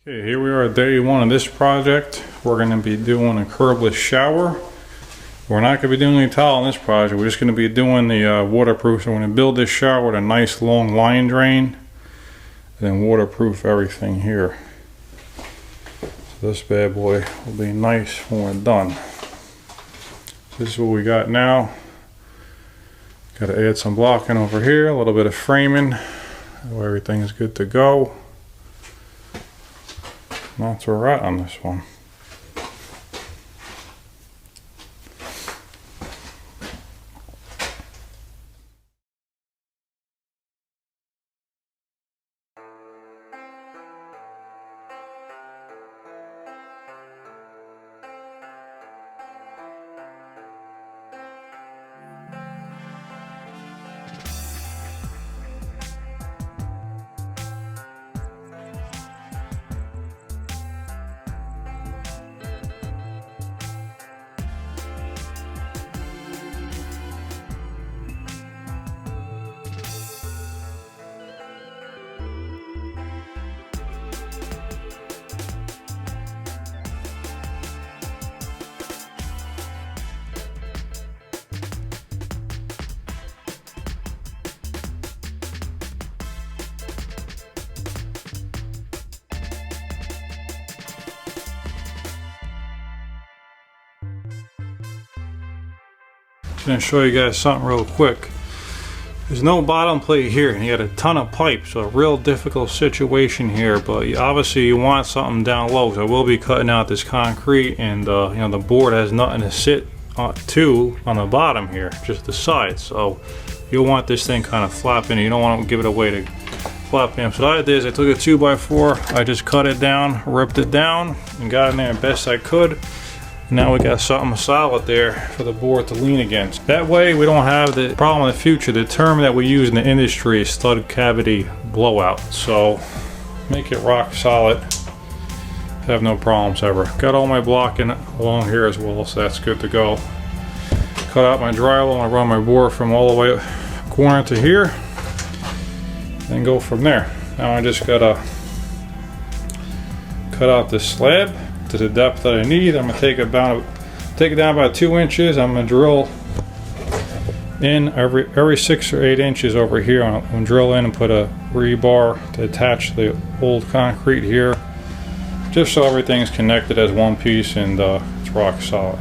Okay, here we are at day one of this project. We're going to be doing a curbless shower. We're not going to be doing any tile on this project. We're just going to be doing the waterproof. So we're going to build this shower with a nice long line drain, and then waterproof everything here. So this bad boy will be nice when we're done. This is what we got now. Got to add some blocking over here, a little bit of framing. Everything is good to go. That's where we're at on this one. I'm going to show you guys something real quick. There's no bottom plate here, and you got a ton of pipe, so a real difficult situation here. But obviously you want something down low, so I will be cutting out this concrete, and you know, the board has nothing to sit to on the bottom here, just the sides. So you'll want this thing kind of flapping. You don't want to give it away to flapping. So what I did is I took a 2x4, I just cut it down, ripped it down, and got in there the best I could. Now we got something solid there for the board to lean against. That way we don't have the problem in the future. The term that we use in the industry is stud cavity blowout. So make it rock solid. Have no problems ever. Got all my blocking along here as well, so that's good to go. Cut out my drywall and I run my board from all the way corner to here. And go from there. Now I just gotta cut out this slab to the depth that I need. I'm gonna take it down about 2 inches. I'm gonna drill in every 6 or 8 inches over here. I'm gonna drill in and put a rebar to attach the old concrete here, just so everything's connected as one piece and it's rock solid.